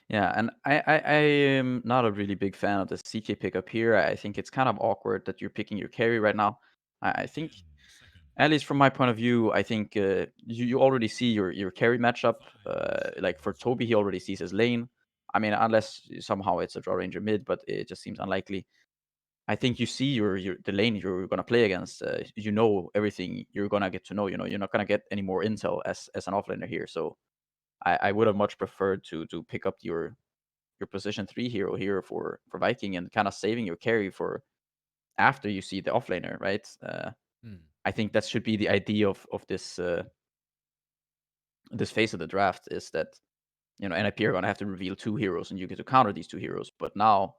Yeah, and I am not a really big fan of the CK pickup here. I think it's kind of awkward that you're picking your carry right now. I think, at least from my point of view, I think you already see your carry matchup. Like for Toby, he already sees his lane. I mean, unless somehow it's a draw ranger mid, but it just seems unlikely. I think you see your the lane you're gonna play against. You know everything you're gonna get to know. You know you're not gonna get any more intel as an offlaner here. So I would have much preferred to pick up your position 3 hero here for Viking and kind of saving your carry for after you see the offlaner, right? Hmm. I think that should be the idea of this phase of the draft is that NIP are gonna have to reveal 2 heroes and you get to counter these 2 heroes. But now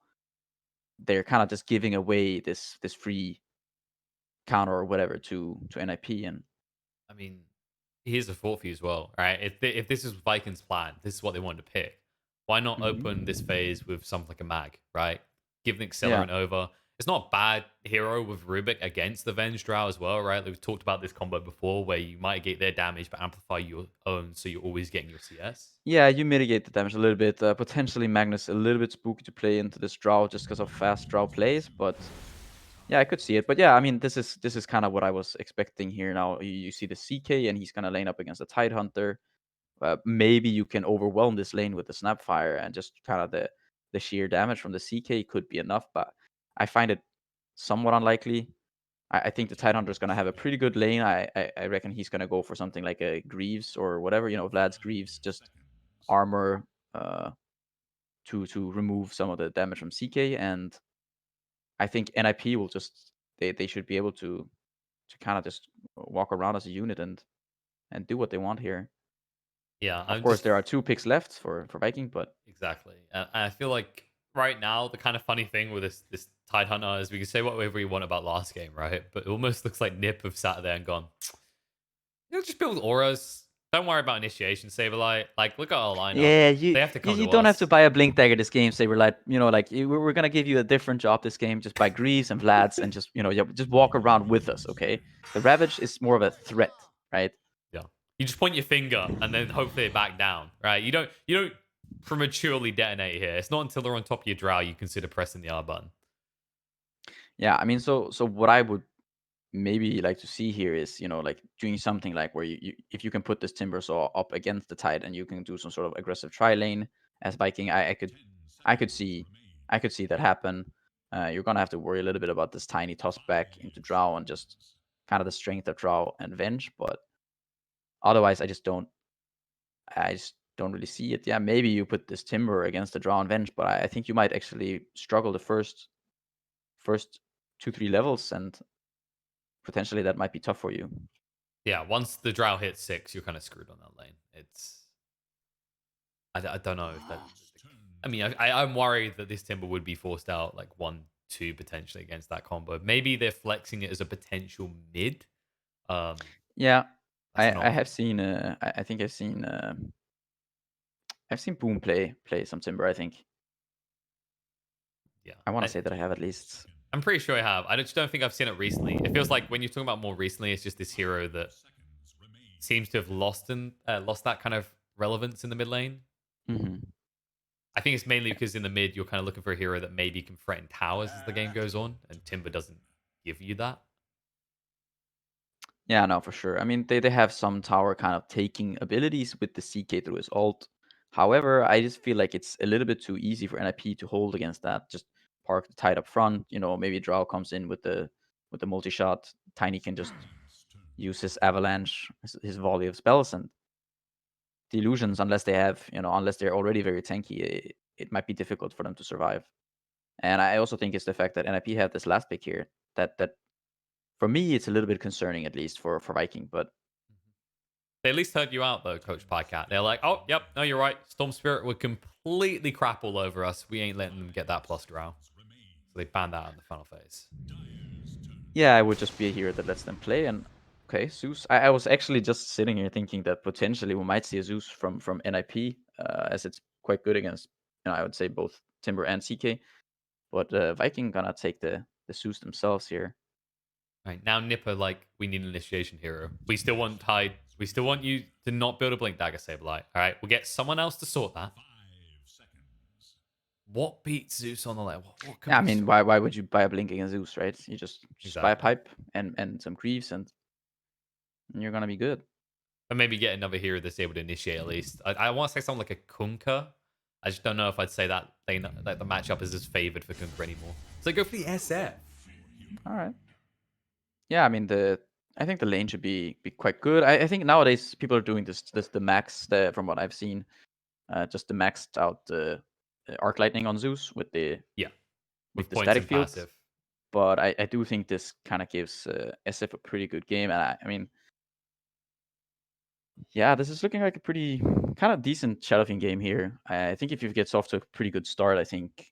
they're kind of just giving away this free counter or whatever to NIP and I mean, here's a thought for you as well, right? If this is Vikings' plan, this is what they wanted to pick. Why not open this mhm. phase with something like a mag, right? Give an Yeah. accelerant over. It's not a bad hero with Rubik against the Venge Drow as well, right? We've talked about this combo before where you might get their damage but amplify your own, so you're always getting your CS. Yeah, you mitigate the damage a little bit. Potentially Magnus a little bit spooky to play into this draw just because of fast draw plays, but yeah, I could see it. But yeah, I mean, this is kind of what I was expecting here. Now you see the CK, and he's gonna lane up against the Tide Hunter. Maybe you can overwhelm this lane with the Snapfire, and just kind of the sheer damage from the CK could be enough. But I find it somewhat unlikely. I think the Tide Hunter is gonna have a pretty good lane. I reckon he's gonna go for something like a Greaves or whatever. Vlad's Greaves, just armor uh, to remove some of the damage from CK, and I think NIP will just they should be able to kind of just walk around as a unit and do what they want here. Yeah, Of I'm course, just there are 2 picks left for Viking, but exactly. And I feel like right now the kind of funny thing with this Tide Hunter is we can say whatever we want about last game, right? But it almost looks like NiP have sat there and gone, just build auras. Don't worry about initiation, Saberlight. Like, look at our lineup. yeah, They you have to you, come you to don't have to us. buy a Blink Dagger this game. Say we're like we're gonna give you a different job this game. Just buy Greaves and Vlads and just yeah, just walk around with us. Okay, the Ravage is more of a threat, right? Yeah. You just point your finger and then hopefully they back down, right? You don't prematurely detonate here. It's not until they're on top of your drow you consider pressing the R button. Yeah, I mean, so what I would maybe like to see here is like doing something like where you if you can put this timber saw up against the tide and you can do some sort of aggressive tri lane as Viking. I could see that happen. You're gonna have to worry a little bit about this tiny toss back into draw and just kind of the strength of draw and venge, but otherwise I just don't really see it. Yeah, maybe you put this timber against the draw and venge, but I think you might actually struggle the first 2-3 levels, and potentially that might be tough for you. Yeah, once the drow hits 6, you're kind of screwed on that lane. I don't know if that. I mean, I'm worried that this Timber would be forced out like 1-2 potentially against that combo. Maybe they're flexing it as a potential mid. Um, Yeah, that's I not. have seen. I think I've seen Boom play some Timber. I think Yeah, I want to say that I have at least. I'm pretty sure I have. I just don't think I've seen it recently. It feels like when you're talking about more recently, it's just this hero that seems to have lost that kind of relevance in the mid lane. Mhm. I think it's mainly because in the mid you're kind of looking for a hero that maybe can threaten towers as the game goes on, and Timber doesn't give you that. Yeah, no, for sure. I mean, they have some tower kind of taking abilities with the CK through his ult. However, I just feel like it's a little bit too easy for NIP to hold against that. Just park the tide up front. Maybe Drow comes in with the multi shot. Tiny can just use his avalanche, his volley of spells, and the illusions, unless they're already very tanky, it might be difficult for them to survive. And I also think it's the fact that NIP have this last pick here that for me it's a little bit concerning, at least for Viking. But They at least heard you out though, Coach Pyjatt. They're like, oh, yep, no, you're right. Storm Spirit would completely crap all over us. We ain't letting them get that plus drow. So they banned that in the final phase. yeah, I would just be a hero that lets them play. And okay, Zeus. I was actually just sitting here thinking that potentially we might see a Zeus from NIP, as it's quite good against, I would say both Timber and CK. But Viking gonna take the Zeus themselves here. Right now, Nipper, like, we need an initiation hero. We still want Tide. We still want you to not build a Blink Dagger Saberlight. All right, we'll get someone else to sort that. What beats Zeus on the lane? What could Yeah, I be mean, strong? why would you buy a blink against Zeus, right? You just buy a Exactly. pipe and some creeps, and you're gonna be good. And maybe get another hero that's able to initiate at least. I want to say something like a Kunkka. I just don't know if I'd say that the matchup is as favored for Kunkka anymore. So go for the SF. All right. Yeah, I mean I think the lane should be quite good. I think nowadays people are doing this the max from what I've seen, just the maxed out arc lightning on Zeus Yeah, with with the points static and field. passive. But I do think this kind of gives SF a pretty good game, and I mean, yeah, this is looking like a pretty kind of decent Shadowfiend game here. I think if it gets off to a pretty good start, I think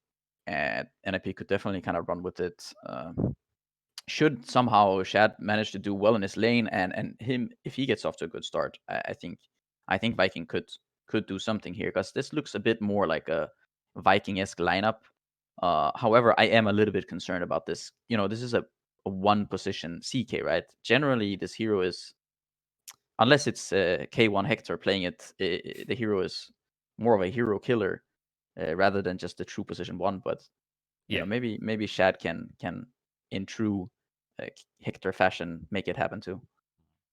NiP could definitely kind of run with it. Should somehow Shad manage to do well in his lane, and him if he gets off to a good start, I think Viking could do something here because this looks a bit more like a Viking-esque lineup. However, I am a little bit concerned about this. This is a one position CK, right? Generally, this hero is, unless it's K1 Hector playing it, the hero is more of a hero killer rather than just a true position one. But Yeah, maybe Shad can in true Hector fashion make it happen too.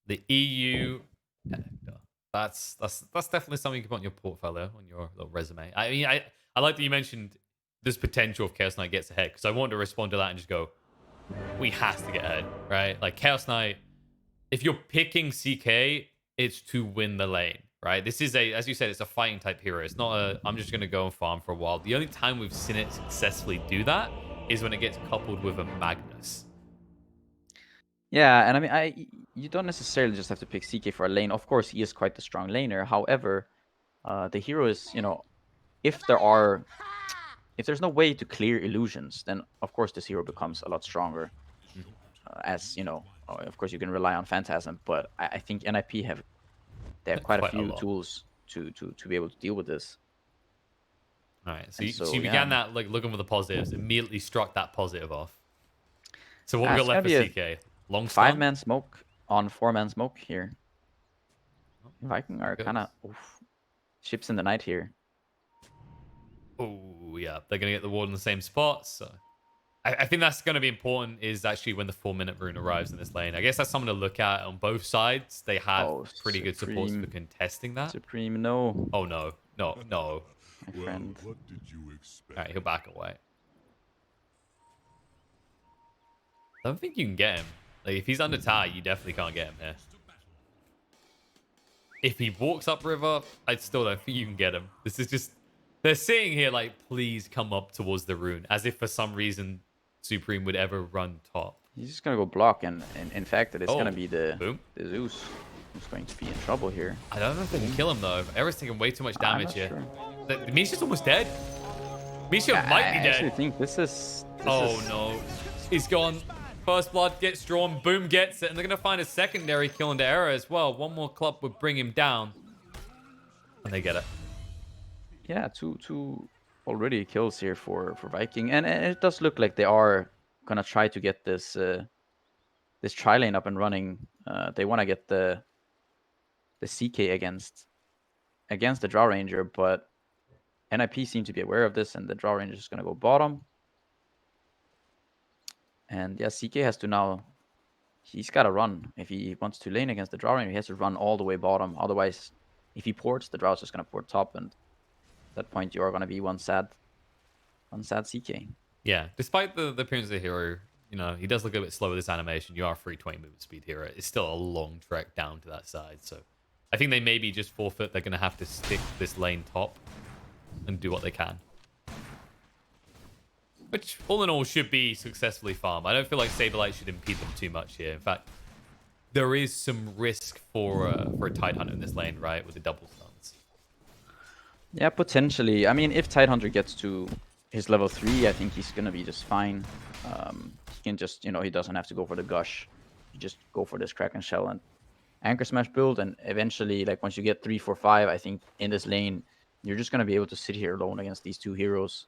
the EU. Hector. That's definitely something you can put on your portfolio, on your little resume. I mean, I like that you mentioned there's potential if Chaos Knight gets ahead because I want to respond to that and just go, we have to get ahead, right? Like Chaos Knight, if you're picking CK, it's to win the lane, right? This is as you said, it's a fighting type hero. It's not I'm just going to go and farm for a while. The only time we've seen it successfully do that is when it gets coupled with a Magnus. Yeah, and I mean, you don't necessarily just have to pick CK for a lane. Of course, he is quite the strong laner. However, the hero is, if if there's no way to clear illusions, then of course this hero becomes a lot stronger. Mhm. As of course you can rely on Phantasm, but I think NiP they have quite a Quite a few lot. tools to be able to deal with this. All right. So And so so you yeah, began that like looking for the positives, immediately struck that positive off. So what we got it's gonna left for be a CK? Long stun? five-man smoke on four-man smoke here. Oh, Viking there are it kind goes. of ships in the night here. Oh, yeah. They're going to get the ward in the same spot. So I think that's going to be important is actually when the 4-minute rune arrives in this lane. I guess that's something to look at on both sides. They have Oh, pretty good supports for contesting that. Supreme, no, Oh, no. No, no. my friend. All right, he'll back away. I don't think you can get him. Like, if he's under tower, you definitely can't get him here. If he walks up river, I still don't think you can get him. This is just... They're sitting here like, please come up towards the rune. As if for some reason Supreme would ever run top. He's just gonna go block, and in fact, it's gonna Oh, be the boom. Zeus who's going to be in trouble here. I don't know if they can Boom. kill him, though. Era's taking way too much I'm damage not here. sure. Misha's almost dead. Misha I might be actually dead. think this is Oh, no. He's gone. First blood gets drawn. Boom gets it. And they're going to find a secondary kill into Era as well. One more club would bring him down. And they get it. yeah, two already kills here for Viking, and it does look like they are gonna try to get this tri lane up and running. They want to get the CK against the Draw Ranger, but NiP seem to be aware of this, and the Draw Ranger is gonna go bottom. And yeah, CK has to now. He's got to run if he wants to lane against the Draw Ranger. He has to run all the way bottom. Otherwise, if he ports, the Draw's just gonna port top, and at that point you are gonna be one sad CK. Yeah. Despite the appearance of the hero, he does look a bit slow with this animation. You are a 320 movement speed hero. It's still a long trek down to that side. So I think they maybe just forfeit. They're going to have to stick this lane top and do what they can. Which, all in all, should be successfully farmed. I don't feel like Saberlight should impede them too much here. In fact, there is some risk for a Tidehunter in this lane, right? With the double stuns. Yeah, potentially. I mean, if Tidehunter gets to his level 3, I think he's gonna be just fine. He can just, he doesn't have to go for the gush. You just go for this Kraken Shell and Anchor Smash build, and eventually, like once you get 3, 4, 5, I think in this lane, you're just gonna be able to sit here alone against these two heroes.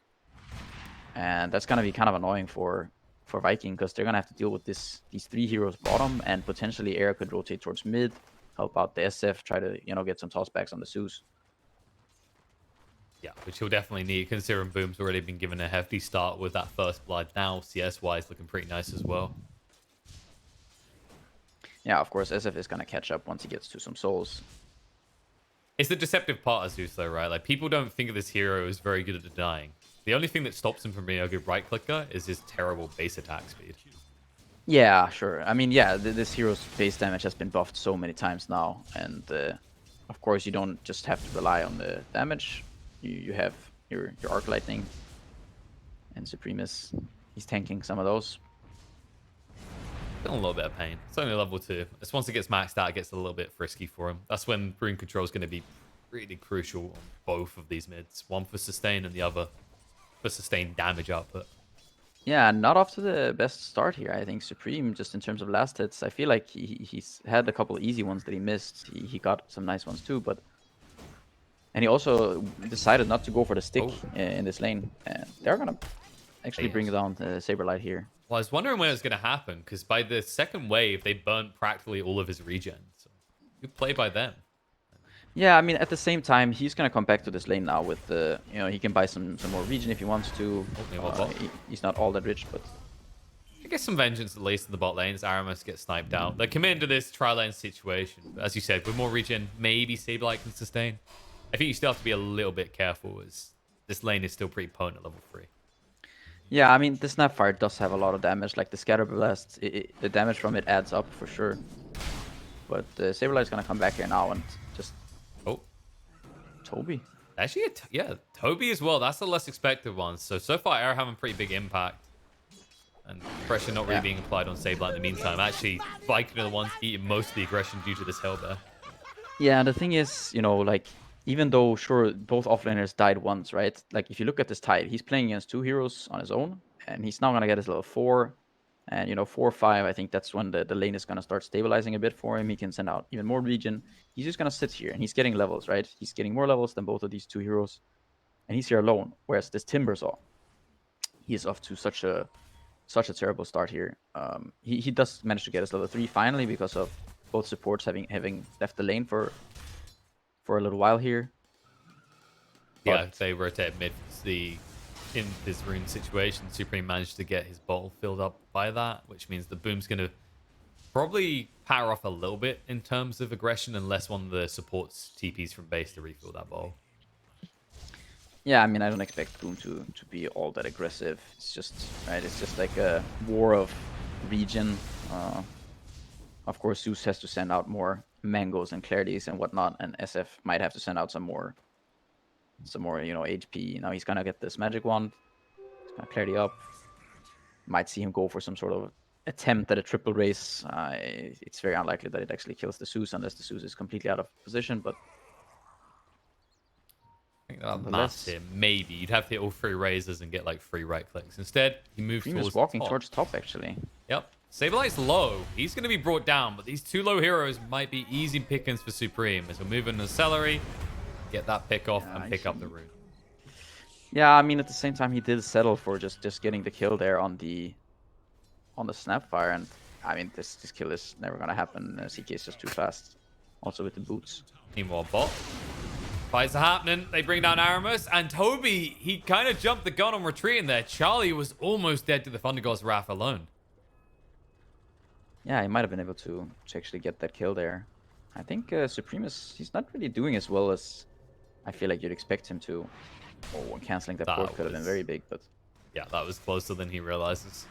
And that's gonna be kind of annoying for Viking, because they're gonna have to deal with these three heroes bottom, and potentially Air could rotate towards mid, help out the SF, try to get some tossbacks on the Zeus. Yeah, which he'll definitely need, considering Boom's already been given a hefty start with that first blood. Now, CS-wise, looking pretty nice as well. Yeah, of course, SF is gonna catch up once he gets to some souls. It's the deceptive part of Zeus, though, right? Like, people don't think of this hero as very good at denying. The only thing that stops him from being a good right-clicker is his terrible base attack speed. Yeah, sure. I mean, yeah, this hero's base damage has been buffed so many times now, and of course you don't just have to rely on the damage. You have your arc lightning and Supremus. He's tanking some of those. Feeling a little bit of pain. It's only level 2. It's once it gets maxed out, it gets a little bit frisky for him. That's when rune control is going to be really crucial on both of these mids. One for sustain and the other for sustained damage output. Yeah, not off to the best start here. I think Supreme, just in terms of last hits, I feel like he's had a couple of easy ones that he missed. He got some nice ones too, and he also decided not to go for the stick in this lane. And they're gonna actually bring down the Saberlight here. Well, I was wondering when it was going to happen, because by the second wave, they burnt practically all of his regen. So good play by them. Yeah, I mean, at the same time, he's gonna come back to this lane now with the, he can buy some more regen if he wants to. He's not all that rich, but I guess some vengeance at least in the bot lane as Aramis gets sniped out. They come into this tri-lane situation, but as you said, with more regen, maybe Saberlight can sustain. I think you still have to be a little bit careful, as this lane is still pretty potent at level 3. Yeah, I mean, the Snapfire does have a lot of damage. Like the Scatter Blast, the damage from it adds up for sure. But Saberlight's gonna come back here now and just... Oh. Toby. Actually, yeah, Toby as well. That's the less expected one. So far, Air having pretty big impact. And pressure not really being applied on Saberlight in the meantime. Actually, Viking are the ones eating most of the aggression due to this Hellbear. Yeah, the thing is, like, even though, sure, both offlaners died once, right? Like, if you look at this tide, he's playing against 2 heroes on his own, and he's now going to get his level 4. And, 4 or 5, I think that's when the lane is going to start stabilizing a bit for him. He can send out even more regen. He's just going to sit here, and he's getting levels, right? He's getting more levels than both of these 2 heroes. And he's here alone, whereas this Timbersaw, he is off to such a terrible start here. He does manage to get his level 3 finally because of both supports having left the lane for a little while here. Yeah, they rotate mid. In this rune situation, Supreme managed to get his bottle filled up by that, which means the Boom's going to probably power off a little bit in terms of aggression unless one of the supports TPs from base to refill that bottle. Yeah, I mean, I don't expect Boom to be all that aggressive. It's just, right, it's just like a war of regen. Of course, Zeus has to send out more mangoes and clarities and whatnot, and SF might have to send out some more, HP. Now he's gonna get this magic wand. He's gonna clarity up. Might see him go for some sort of attempt at a triple race. It's very unlikely that it actually kills the Zeus unless the Zeus is completely out of position, but I think that maths here, maybe. You'd have to hit all 3 razors and get like 3 right clicks. Instead, he moves towards walking top. towards top, actually. Yep. Saberlight's low. He's going to be brought down, but these 2 low heroes might be easy pickings for Supreme as we'll move into Celery, get that pick off, and pick up the rune. Yeah, I mean, at the same time, he did settle for just getting the kill there on the Snapfire, and I mean, this kill is never gonna happen. CK is just too fast. Also with the boots. Meanwhile, bot. Fights are happening. They bring down Aramis, and Toby, he kind of jumped the gun on retreating there. Charlie was almost dead to the Thunder God's Wrath alone. Yeah, he might have been able to actually get that kill there. I think Supremus, he's not really doing as well as I feel like you'd expect him to. Oh, canceling that port could have been very big, but... Yeah, that was closer than he realizes.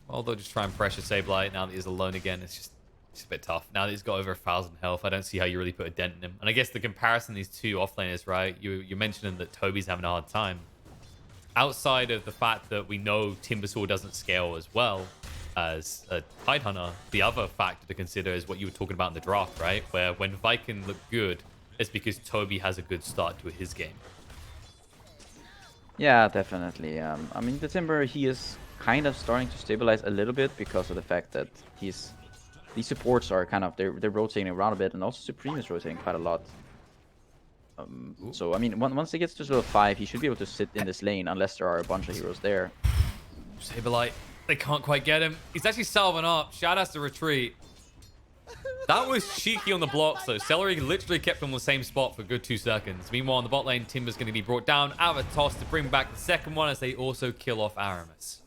Well, they'll just try and pressure Saberlight now that he's alone again. It's a bit tough. Now that he's got over 1,000 health, I don't see how you really put a dent in him. And I guess the comparison these 2 offlaners, right? You're mentioning that Toby's having a hard time. Outside of the fact that we know Timbersaw doesn't scale as well as a Tidehunter, the other factor to consider is what you were talking about in the draft, right? Where when Viking look good, it's because Toby has a good start to his game. Yeah, definitely. I mean, the Timber, he is kind of starting to stabilize a little bit because of the fact that these supports are kind of, they're rotating around a bit, and also Supreme is rotating quite a lot. So, I mean, once he gets to level 5, he should be able to sit in this lane unless there are a bunch of heroes there. Saberlight, they can't quite get him. He's actually salving up. Shad has to retreat. That was cheeky on the blocks, though. Celery literally kept him on the same spot for a good 2 seconds. Meanwhile, on the bot lane, Timber's going to be brought down out of a toss to bring back the second one as they also kill off Aramis.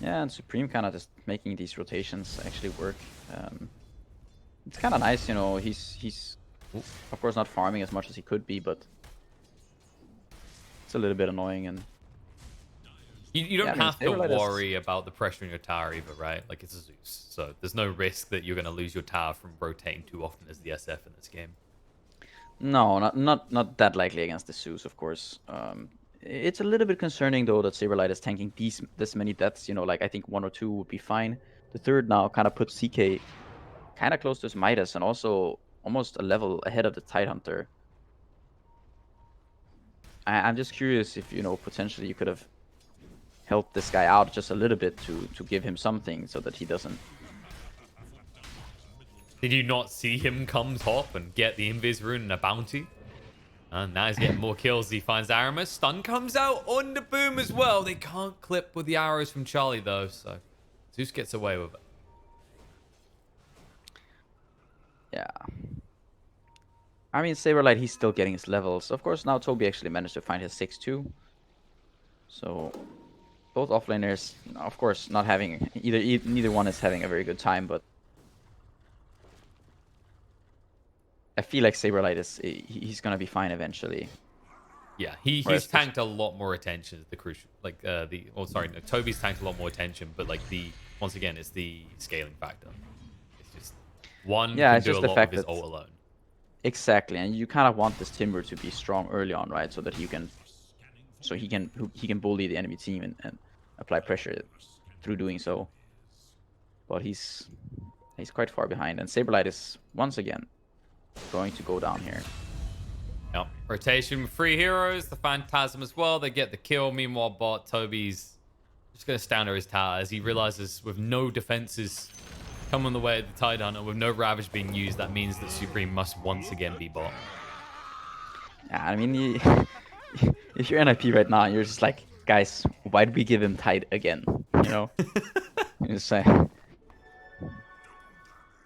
Yeah, and Supreme kind of just making these rotations actually work. It's kind of nice, you know. He's of course not farming as much as he could be, but it's a little bit annoying. And you don't yeah, I mean, have to Saberlight is- worry about the pressure in your tower either, right? Like, it's a Zeus, so there's no risk that you're going to lose your tower from rotating too often as the SF in this game. No, not that likely against the Zeus, of course. It's a little bit concerning though that Saberlight is tanking this many deaths. You know, like I think 1 or 2 would be fine. The third now kind of puts CK kind of close to his Midas and also almost a level ahead of the Tidehunter. I'm just curious if, you know, potentially you could have helped this guy out just a little bit to give him something so that he doesn't. Did you not see him come top and get the Invis rune and a bounty? And now he's getting more kills. He finds Aramis. Stun comes out on the boom as well. They can't clip with the arrows from Charlie, though. So Zeus gets away with it. Yeah. I mean, Saberlight, he's still getting his levels. Of course, now Toby actually managed to find his 6-2. So both offlaners, of course, not having neither one is having a very good time, but I feel like Saberlight he's gonna be fine eventually. Yeah, he's tanked a lot more attention. The crucial, like no, Toby's tanked a lot more attention, but like once again, it's the scaling factor. It's just one can it's do just a the lot fact with his that ult alone. exactly, and you kind of want this Timber to be strong early on, right? So that he can bully the enemy team and apply pressure through doing so. But he's quite far behind, and Saberlight is once again going to go down here. Yep. Rotation with 3 heroes, the Phantasm as well. They get the kill. Meanwhile, bot Toby's just going to stand under his tower as he realizes with no defenses coming the way of the Tidehunter, with no Ravage being used, that means that Supreme must once again be bot. Yeah, I mean, if you're NiP right now, you're just like, guys, why did we give him Tide again? You know? You just say.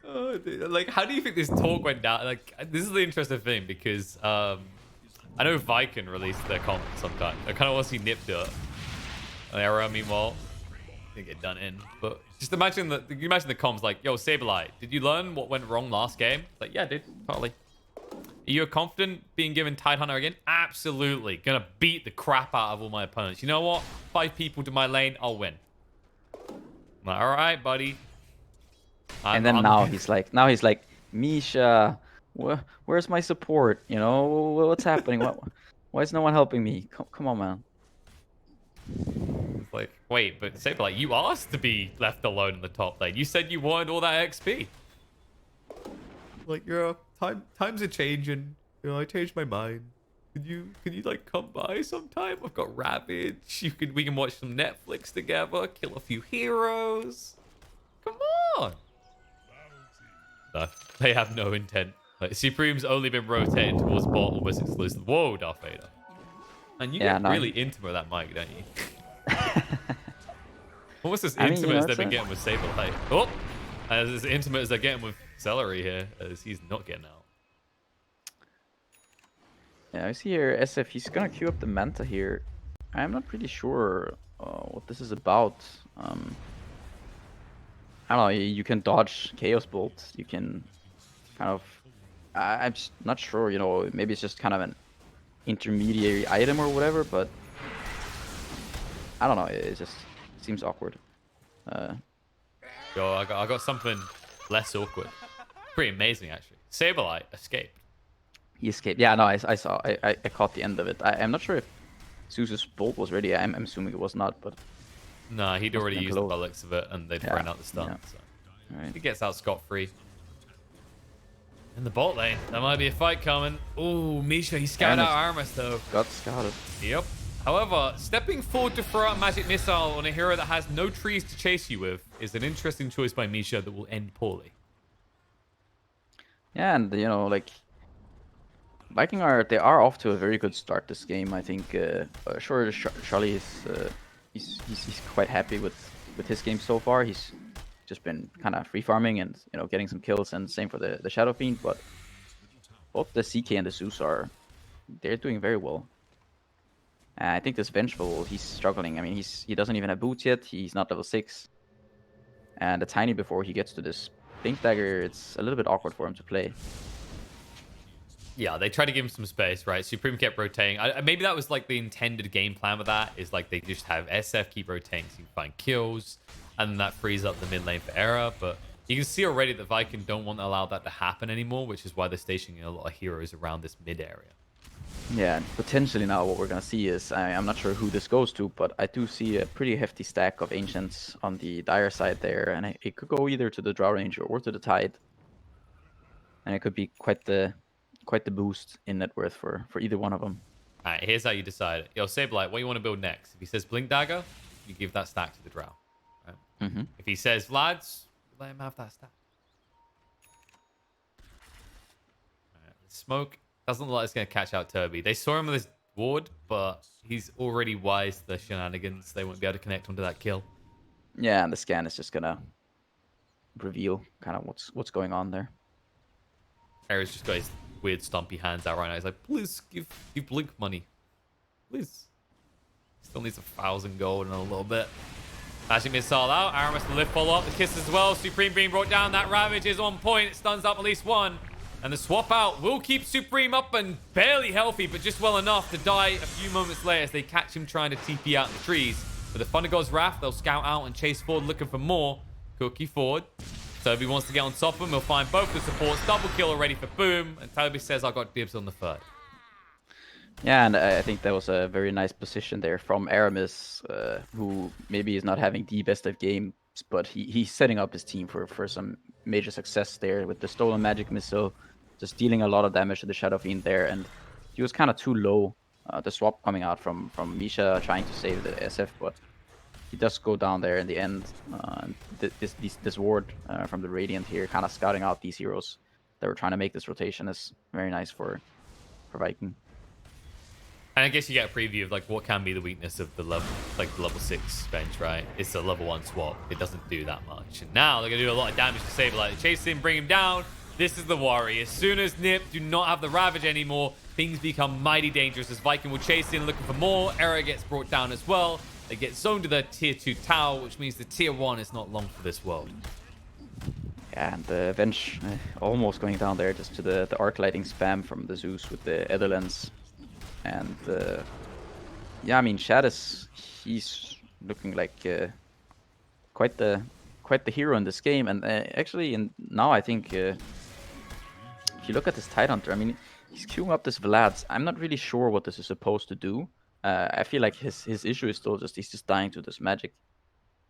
Oh, dude. Like, how do you think this talk went down? Like, this is the interesting thing because I know Viking released their comments sometimes. I kind of want to see NiP do it. Era, meanwhile, didn't get done in. But just imagine the comms like, yo, Saberlight, did you learn what went wrong last game? Like, yeah, dude, totally. Are you confident being given Tidehunter again? Absolutely. Gonna beat the crap out of all my opponents. You know what? 5 people to my lane, I'll win. I'm like, all right, buddy. And then now he's like, Misha, where's my support? You know, what's happening? Why is no one helping me? Come on, man. It's like, wait, but Saberlight, you asked to be left alone in the top lane. You said you wanted all that XP. Like, yeah, times are changing. You know, I changed my mind. Can you like come by sometime? I've got Ravage. We can watch some Netflix together. Kill a few heroes. Come on. No, they have no intent. Like, Supreme's only been rotating towards bot almost exclusive. Whoa, Darth Vader. And you get really intimate with that mic, don't you? Almost as intimate as they've been getting with Saberlight. Oh! As intimate as they're getting with Celery here, as he's not getting out. Yeah, I see here SF, he's gonna queue up the Manta here. I'm not pretty sure what this is about. I don't know, you can dodge Chaos Bolt, you can kind of... I'm just not sure, you know, maybe it's just kind of an intermediary item or whatever, but... I don't know, it just seems awkward. Yo, I got something less awkward. Pretty amazing, actually. Saberlight escaped. He escaped. Yeah, no, I saw. I caught the end of it. I'm not sure if Zeus's bolt was ready. I'm assuming it was not, but... Nah, he'd already used the bullets of it, and they'd thrown out the stun. Yeah. So. Right. He gets out scot-free. In the bot lane, there might be a fight coming. Ooh, Misha, he scouted out Aramis, though. Got scouted. Yep. However, stepping forward to throw out Magic Missile on a hero that has no trees to chase you with is an interesting choice by Misha that will end poorly. Yeah, and, you know, like... Viking they are off to a very good start this game. I think, Charlie is... he's quite happy with his game so far. He's just been kind of free farming and getting some kills, and same for the Shadow Fiend. But both the CK and the Zeus they're doing very well. I think this Vengeful, he's struggling. I mean, he doesn't even have boots yet. He's not level 6. And the Tiny, before he gets to this Blink Dagger, it's a little bit awkward for him to play. Yeah, they tried to give him some space, right? Supreme kept rotating. Maybe that was like the intended game plan with that, is like they just have SF keep rotating so you can find kills, and then that frees up the mid lane for Era. But you can see already that Viking don't want to allow that to happen anymore, which is why they're stationing a lot of heroes around this mid area. Yeah, potentially now what we're going to see is, I'm not sure who this goes to, but I do see a pretty hefty stack of Ancients on the Dire side there, and it could go either to the Drow Ranger or to the Tide. And it could be quite the boost in net worth for either one of them. All right, here's how you decide. Yo, Saberlight, what do you want to build next? If he says Blink Dagger, you give that stack to the Drow. Right? If he says Vlads, let him have that stack. All right, smoke doesn't look like it's going to catch out Toby. They saw him with his ward, but he's already wise to the shenanigans. They won't be able to connect onto that kill. Yeah, and the scan is just going to reveal kind of what's going on there. Era's just got his weird stumpy hands out right now. He's like, please give Blink money. Please. Still needs 1,000 gold in a little bit. Magic Missile out. Aramis to lift follow up. The kiss as well. Supreme being brought down. That Ravage is on point. It stuns up at least one. And the swap out will keep Supreme up and barely healthy, but just well enough to die a few moments later as they catch him trying to TP out in the trees. With the Thunder God's Wrath, they'll scout out and chase forward looking for more. Cookie forward. Toby wants to get on top of him. He'll find both the supports. Double kill already for Boom. And Toby says, I got dibs on the third. Yeah, and I think that was a very nice position there from Aramis, who maybe is not having the best of games, but he's setting up his team for some major success there with the stolen Magic Missile, just dealing a lot of damage to the Shadow Fiend there. And he was kind of too low. The swap coming out from Misha trying to save the SF, but he does go down there in the end. This ward from the Radiant here, kind of scouting out these heroes that were trying to make this rotation, is very nice for Viking. And I guess you get a preview of like what can be the weakness of the level 6 bench, right? It's a level 1 swap. It doesn't do that much. And now they're gonna do a lot of damage to Saberlight. They chase him, bring him down. This is the worry. As soon as NiP do not have the Ravage anymore, things become mighty dangerous as Viking will chase in looking for more. Era gets brought down as well. They get zoned to the tier 2 tower, which means the tier 1 is not long for this world. Yeah, and the Venge almost going down there just to the arc lighting spam from the Zeus with the Ether Lens. And yeah, I mean, Shadis, he's looking like quite the hero in this game. And actually, now I think if you look at this Tidehunter, I mean, he's queuing up this Vlads. I'm not really sure what this is supposed to do. I feel like his issue is still just he's just dying to this magic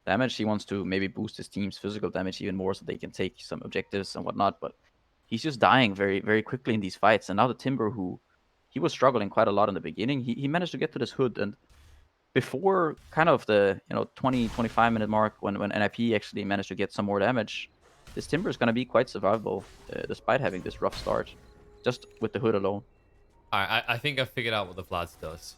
damage. He wants to maybe boost his team's physical damage even more so they can take some objectives and whatnot. But he's just dying very, very quickly in these fights. And now the Timber, who he was struggling quite a lot in the beginning, he managed to get to this hood. And before kind of the 20-25 minute mark when NiP actually managed to get some more damage, this Timber is going to be quite survivable despite having this rough start just with the hood alone. All right, I think I figured out what the Vlads does.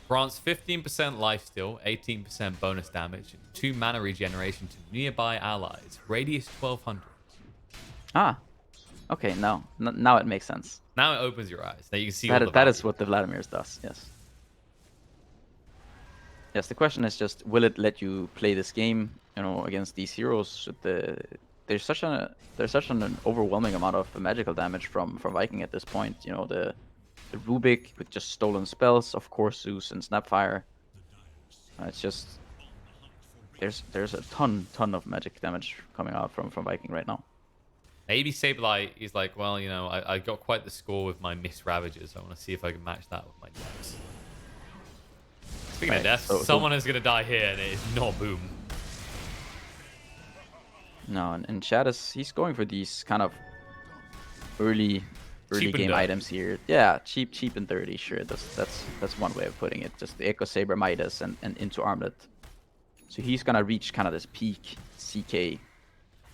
Grants 15% lifesteal, 18% bonus damage, 2 mana regeneration to nearby allies. Radius 1200. Ah, okay, now it makes sense. Now it opens your eyes. Now you can see that is what the Vladimir's does. Yes. Yes. The question is just, will it let you play this game, against these heroes? There's such an overwhelming amount of magical damage from Viking at this point. The Rubik with just stolen spells, of course, Zeus and Snapfire. It's just there's a ton of magic damage coming out from Viking right now. Maybe Saberlight is like, well, I got quite the score with my Miss Ravages. I want to see if I can match that with my deaths. Speaking of deaths, someone is going to die here, and it is not Boom. No, and Shadis, he's going for these kind of early game items here. Yeah, cheap and dirty. Sure, that's one way of putting it. Just the Echo Saber, Midas, and into Armlet. So he's gonna reach kind of this peak CK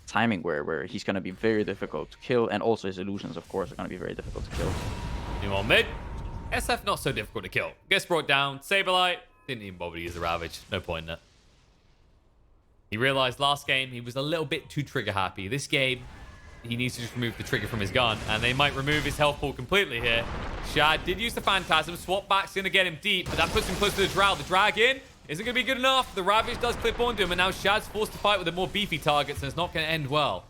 timing where he's gonna be very difficult to kill, and also his illusions, of course, are gonna be very difficult to kill. Meanwhile, mid, SF not so difficult to kill. Gets brought down. Saberlight didn't even bother to use the Ravage. No point in it. He realized last game he was a little bit too trigger happy. This game, he needs to just remove the trigger from his gun, and they might remove his health pool completely here. Shad did use the Phantasm. Swap back's going to get him deep, but that puts him close to the Drow. The drag in isn't going to be good enough. The Ravage does clip onto him, and now Shad's forced to fight with the more beefy targets, and it's not going to end well.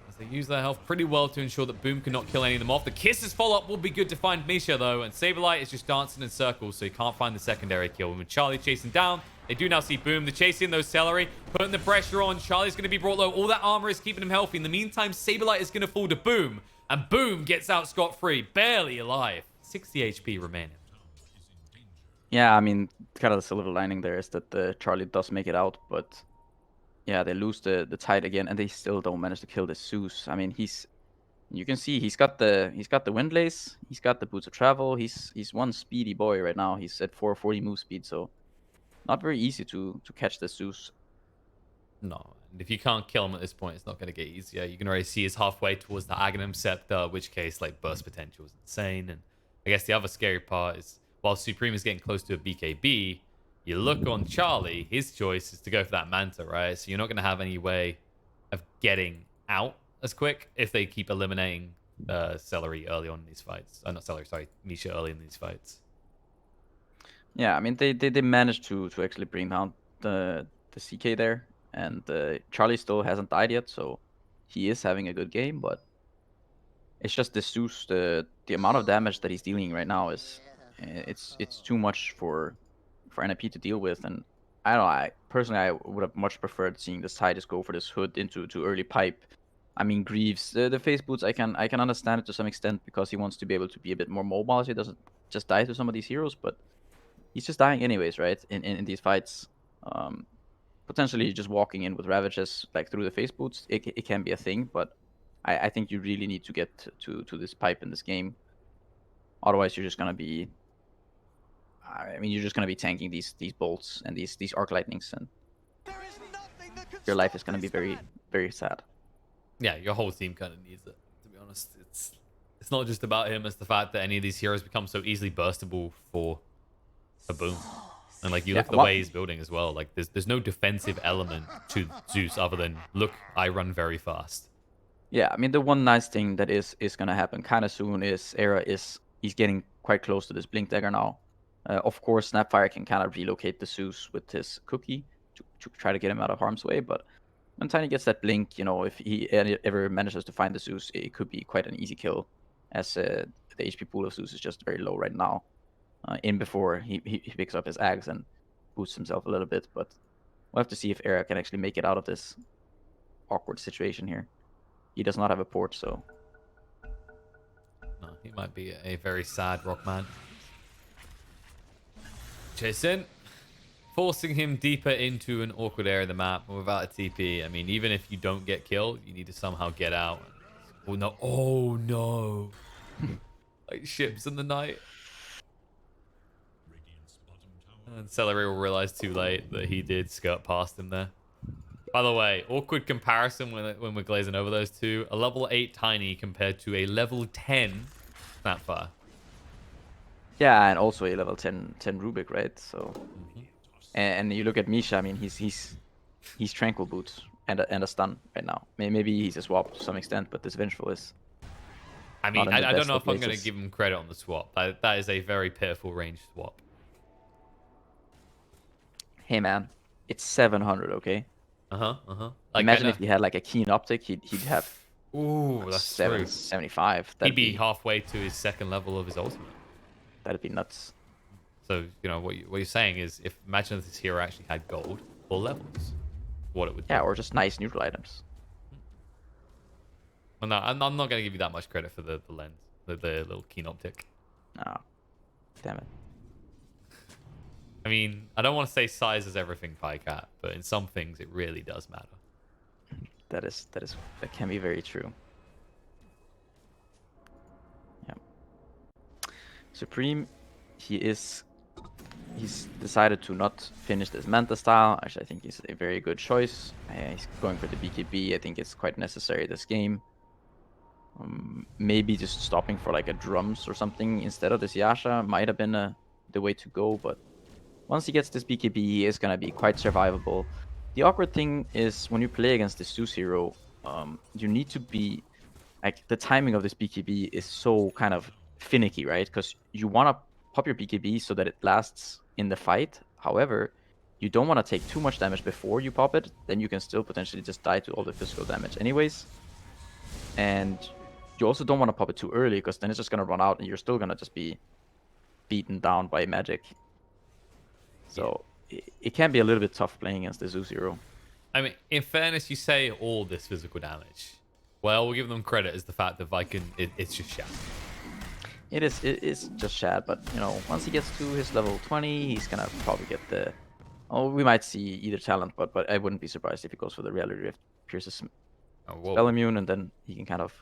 As they use their health pretty well to ensure that Boom cannot kill any of them off. The Kisses follow-up will be good to find Misha, though, and Saberlight is just dancing in circles, so he can't find the secondary kill. And with Charlie chasing down, they do now see Boom. They're chasing those Celery, putting the pressure on. Charlie's going to be brought low. All that armor is keeping him healthy. In the meantime, Saberlight is going to fall to Boom, and Boom gets out scot-free, barely alive. 60 HP remaining. Yeah, I mean, kind of the silver lining there is that the Charlie does make it out, but yeah, they lose the tide again, and they still don't manage to kill the Zeus. I mean, you can see he's got the Windlace, he's got the Boots of Travel, he's one speedy boy right now. He's at 440 move speed, so not very easy to catch the Zeus. No, and if you can't kill him at this point, it's not going to get easier. You can already see he's halfway towards the Aghanim Scepter, which case, like, burst potential is insane. And I guess the other scary part is, while Supreme is getting close to a BKB, you look on Charlie, his choice is to go for that Manta, right? So you're not going to have any way of getting out as quick if they keep eliminating Celery early on in these fights. Not Celery, sorry, Misha early in these fights. Yeah, I mean, they managed to actually bring down the CK there, and Charlie still hasn't died yet, so he is having a good game, but it's just the Zeus, the amount of damage that he's dealing right now is it's too much for NiP to deal with, and I don't know. I personally would have much preferred seeing this Tide just go for this hood into early pipe. I mean, Greaves, the face boots, I can understand it to some extent because he wants to be able to be a bit more mobile, so he doesn't just die to some of these heroes, but he's just dying anyways, right? In these fights, potentially just walking in with Ravages like through the face boots, it can be a thing, but I think you really need to get to this pipe in this game. Otherwise, you're just gonna be. I mean, you're just gonna be tanking these bolts and these arc lightnings, and your life is gonna be very, very sad. Yeah, your whole team kind of needs it, to be honest. It's not just about him, it's the fact that any of these heroes become so easily burstable for a Boom. And like you look at the way he's building as well, like there's no defensive element to Zeus other than, look, I run very fast. Yeah, I mean, the one nice thing that is gonna happen kind of soon is he's getting quite close to this Blink Dagger now. Of course, Snapfire can kind of relocate the Zeus with his cookie to try to get him out of harm's way, but when Tiny gets that Blink, you know, if he ever manages to find the Zeus, it could be quite an easy kill, as the HP pool of Zeus is just very low right now. In before he picks up his Ags and boosts himself a little bit, but we'll have to see if Era can actually make it out of this awkward situation here. He does not have a port, so... No, he might be a very sad Rockman. Jason, forcing him deeper into an awkward area of the map without a TP. I mean, even if you don't get killed, you need to somehow get out. Oh no! Oh no! Like ships in the night. And Celery will realize too late that he did skirt past him there. By the way, awkward comparison when we're glazing over those two. A level 8 Tiny compared to a level 10 Snapfire. Yeah, and also a level 10 Rubik, right? So, and you look at Misha. I mean, he's Tranquil Boots and a stun right now. Maybe he's a swap to some extent, but this Vengeful is. I mean, I don't know if I'm going to give him credit on the swap. That is a very pitiful range swap. Hey man, it's 700, okay? Like, imagine if he had like a keen optic, he'd have. Ooh, that's 75. He'd be halfway to his second level of his ultimate. That'd be nuts. So, you know, what you're saying is, imagine if this hero actually had gold or levels, what it would do. Yeah, or just nice neutral items. Well, no, I'm not going to give you that much credit for the lens, the little keen optic. Oh, damn it. I mean, I don't want to say size is everything, Pajkatt, but in some things it really does matter. That can be very true. Yeah. Supreme, he's decided to not finish this Manta style. Actually, I think he's a very good choice. He's going for the BKB. I think it's quite necessary this game. Maybe just stopping for like a drums or something instead of this Yasha might have been the way to go, but once he gets this BKB, he is going to be quite survivable. the awkward thing is when you play against the Zeus hero, you need to be like the timing of this BKB is so kind of finicky, right? Because you want to pop your BKB so that it lasts in the fight. However, you don't want to take too much damage before you pop it. Then you can still potentially just die to all the physical damage anyways. And you also don't want to pop it too early because then it's just going to run out and you're still going to just be beaten down by magic. So it can be a little bit tough playing against the Zeus hero. I mean, in fairness, you say all this physical damage. Well, we'll give them credit as the fact that Viking, it's just shat. It's just Shad, but you know, once he gets to his level 20, he's gonna probably get the. Oh, we might see either talent, but I wouldn't be surprised if he goes for the reality rift, pierces Oh, spell immune, and then he can kind of.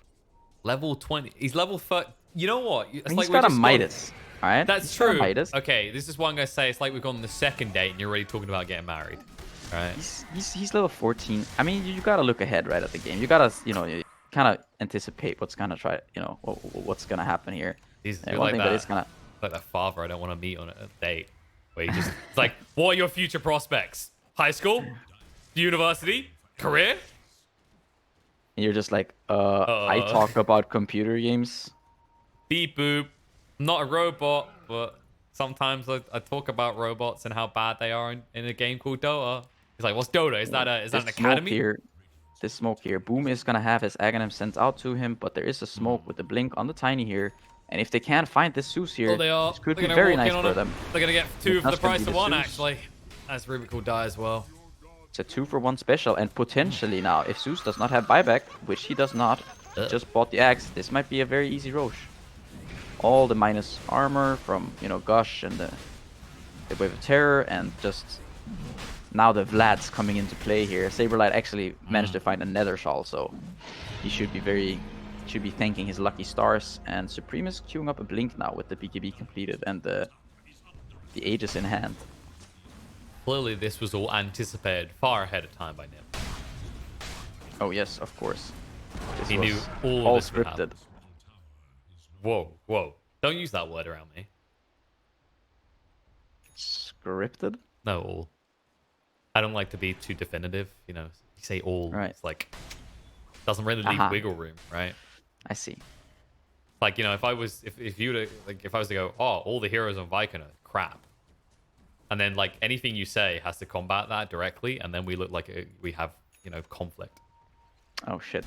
Level 20. He's level 30. You know what? It's I mean, like he's got a just Midas, all right? That's He's got a true. Midas. Okay, this is what I'm gonna say. It's like we've gone on the second date and you're already talking about getting married, right? He's level 14. I mean, you gotta look ahead, right, at the game. You gotta, you know, you kind of anticipate what's gonna what's gonna happen here. You're One like thing that. that is gonna. Like that father I don't want to meet on a date. Where you just it's like, what are your future prospects? High school? University? Career? And you're just like, I talk about computer games. Beep boop. I'm not a robot, but sometimes I talk about robots and how bad they are in a game called Dota. He's like, what's Dota? Is that an academy? This smoke here. Boom is gonna have his Aghanim sent out to him, but there is a smoke with the blink on the tiny here. And if they can't find this Zeus here, this could be very nice for them. They're gonna get two for the price of one, actually. As Rubik will die as well. It's a 2-for-1 special, and potentially now, if Zeus does not have buyback, which he does not, just bought the axe, this might be a very easy Roche. All the minus armor from, you know, Gush and the Wave of Terror, and just now the Vlad's coming into play here. Saberlight actually managed to find a Nether Shawl, so he should be thanking his lucky stars. And Supreme is queuing up a blink now with the BKB completed and the Aegis in hand. Clearly, this was all anticipated far ahead of time by NiP. Oh yes, of course. He knew all this would scripted. happen. Whoa. Don't use that word around me. Scripted? No, all. I don't like to be too definitive. You know, you say all. Right. It's like, doesn't really leave wiggle room, right? I see. Like, you know, if I was to go, oh, all the heroes on Viking are crap. And then, like, anything you say has to combat that directly, and then we look like we have, you know, conflict. Oh, shit.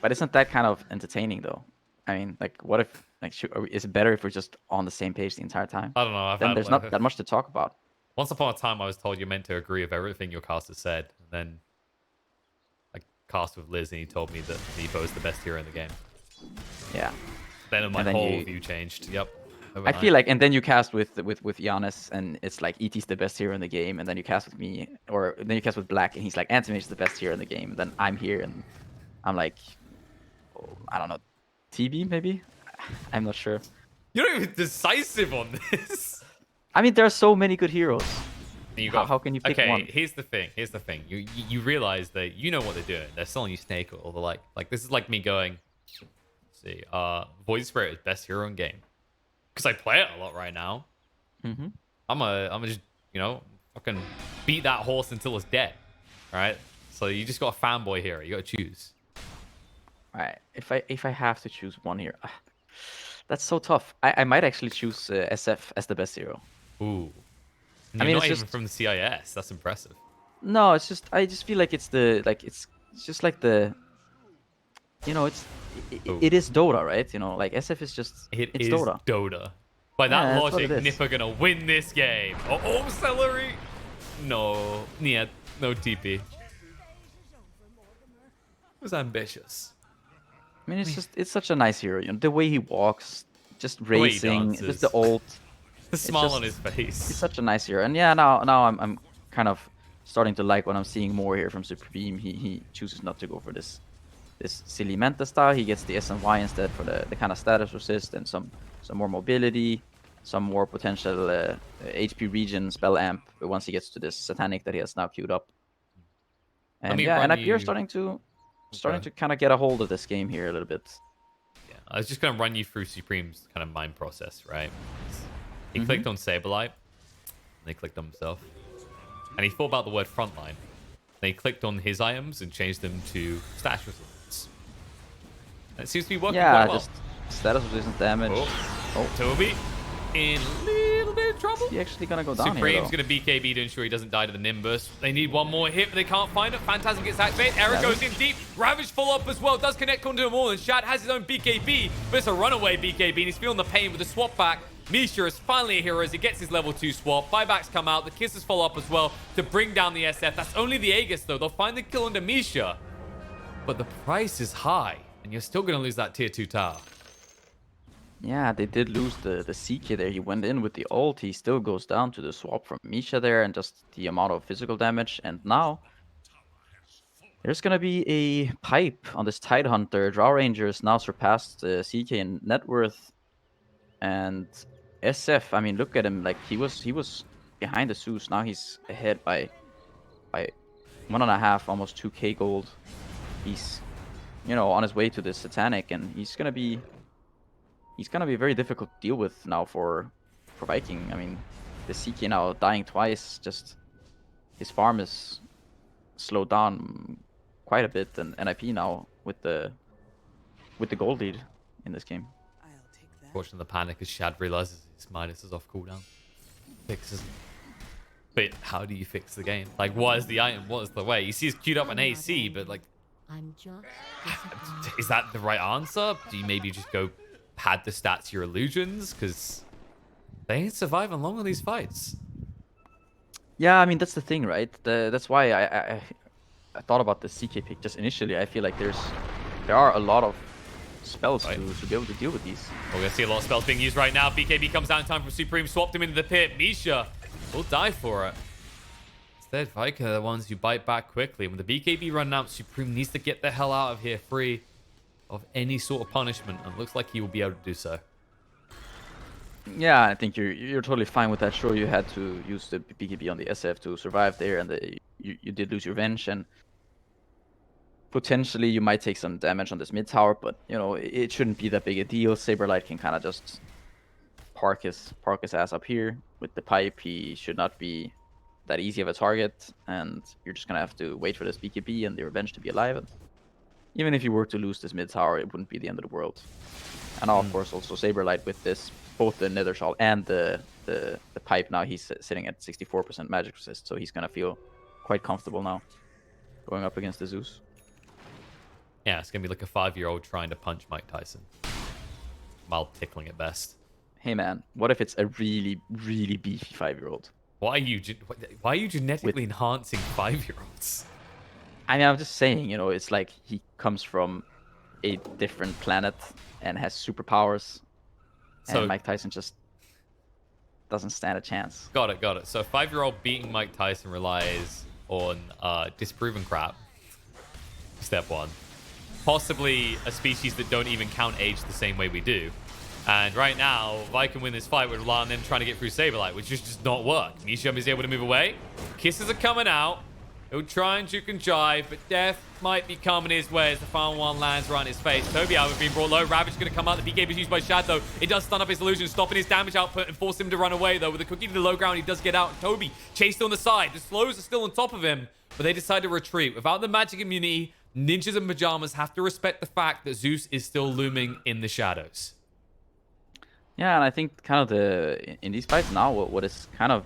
But isn't that kind of entertaining, though? I mean, like, what if, like, is it better if we're just on the same page the entire time? I don't know. Then there's not that much to talk about. Once upon a time, I was told you're meant to agree with everything your caster said. And then I cast with Liz, and he told me that NiP is the best hero in the game. Yeah. Then my whole view changed. Yep. I feel like, and then you cast with Giannis, and it's like ET's the best hero in the game, and then you cast with me, or then you cast with Black, and he's like Antimage is the best hero in the game, and then I'm here, and I'm like, oh, I don't know, TB maybe? I'm not sure. You're not even decisive on this. I mean, there are so many good heroes. How can you pick one? Okay, here's the thing. You realize that you know what they're doing. They're selling you Snake or the like this is like me going, let's see, Void Spirit is best hero in game. Because I play it a lot right now. Mm-hmm. I'm just, you know, fucking beat that horse until it's dead. Right? So you just got a fanboy hero. You got to choose. All right. If I have to choose one here, that's so tough. I might actually choose SF as the best hero. Ooh. And I mean, not it's even just from the CIS. That's impressive. no. It's just I just feel like it's just like the, you know, it is Dota, right? You know, like SF is just it's Dota. Dota. By that logic, NiP are gonna win this game. Oh, celery! No, niet, no TP. It was ambitious. I mean, it's such a nice hero. You know, the way he walks, just racing, just the ult. The smile on his face. He's such a nice hero, and yeah, now I'm kind of starting to like what I'm seeing more here from Supreme. He chooses not to go for this silly Manta style. He gets the SNY instead for the kind of status resist and some more mobility, some more potential HP regen spell amp once he gets to this satanic that he has now queued up. And yeah, and you're starting to kind of get a hold of this game here a little bit. Yeah, I was just gonna run you through Supreme's kind of mind process, right? He clicked on Saberlight, and he clicked on himself, and he thought about the word frontline. They clicked on his items and changed them to stash resistance. It seems to be working Yeah, quite well. just status resistance damage. Oh, Toby in a little bit of trouble. Is he actually gonna go down Supreme's here, going to BKB to ensure he doesn't die to the Nimbus. They need one more hit, but they can't find it. Phantasm gets activated. Eric goes in deep. Ravage full up as well. Does connect onto them all. And Shad has his own BKB, but it's a runaway BKB. And he's feeling the pain with the swap back. Misha is finally a hero as he gets his level 2 swap. Buybacks come out. The kisses follow up as well to bring down the SF. That's only the Aegis, though. They'll find the kill into Misha. But the price is high, and you're still going to lose that tier 2 tower. Yeah, they did lose the CK there. He went in with the ult. He still goes down to the swap from Misha there and just the amount of physical damage. And now there's going to be a pipe on this Tidehunter. Drow Rangers now surpassed CK in net worth. And SF, I mean, look at him. Like, he was behind the Zeus. Now he's ahead by 1.5, almost 2k gold. He's, you know, on his way to the Satanic, and he's gonna be very difficult to deal with now for Viking. I mean, the CK now dying twice. Just his farm is slowed down quite a bit, and NiP now with the gold lead in this game. Fortunately, the panic as Shad realizes his Midas is off cooldown. Fixes it. But how do you fix the game? Like, what is the item? What is the way? He sees queued up an AC, but like, is that the right answer? Do you maybe just go pad the stats your illusions? Because they ain't surviving long on these fights. Yeah, I mean, that's the thing, right? That's why I thought about the CK pick just initially. I feel like there are a lot of spells to be able to deal with these. We're going to see a lot of spells being used right now. BKB comes down in time for Supreme, swapped him into the pit. Misha will die for it. Instead, Viking are the ones who bite back quickly. When the BKB run out, Supreme needs to get the hell out of here free of any sort of punishment, and it looks like he will be able to do so. Yeah, I think you're totally fine with that. Sure, you had to use the BKB on the SF to survive there, and you did lose your Venge, and potentially you might take some damage on this mid tower, but you know, it shouldn't be that big a deal. Saberlight can kind of just park his ass up here with the pipe. He should not be that easy of a target, and you're just gonna have to wait for this BKB and the Revenge to be alive. And even if you were to lose this mid tower, it wouldn't be the end of the world. And now, of course, also Saberlight with this, both the Nether Shawl and the pipe. Now he's sitting at 64% magic resist, so he's gonna feel quite comfortable now going up against the Zeus. Yeah, it's going to be like a 5-year-old trying to punch Mike Tyson. While tickling at best. Hey man, what if it's a really, really beefy 5-year-old? Why are you genetically enhancing 5-year-olds? I mean, I'm just saying, you know, it's like he comes from a different planet and has superpowers. So, and Mike Tyson just doesn't stand a chance. Got it. So 5-year-old beating Mike Tyson relies on disproven crap. Step 1. Possibly a species that don't even count age the same way we do. And right now, if I can win this fight, would rely on them trying to get through Saberlight, which just does not work. Nisham is able to move away. Kisses are coming out. He'll try and juke and jive, but death might be coming his way as the final one lands right in his face. Toby out being brought low. Ravage going to come out. The BKB is used by Shad, though. It does stun up his illusion, stopping his damage output and force him to run away, though. With the cookie to the low ground, he does get out. Toby chased on the side. The slows are still on top of him, but they decide to retreat. Without the magic immunity, Ninjas and Pyjamas have to respect the fact that Zeus is still looming in the shadows. Yeah, and I think kind of in these fights now, what is kind of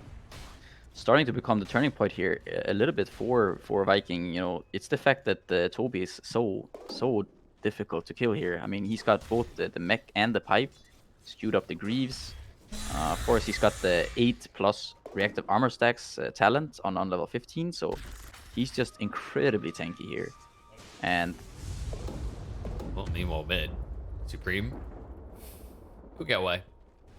starting to become the turning point here a little bit for Viking, you know, it's the fact that Toby is so difficult to kill here. I mean, he's got both the mech and the pipe, skewed up the Greaves. Of course, he's got the 8+ reactive armor stacks talent on level 15, so he's just incredibly tanky here. And well, meanwhile, mid Supreme could get away.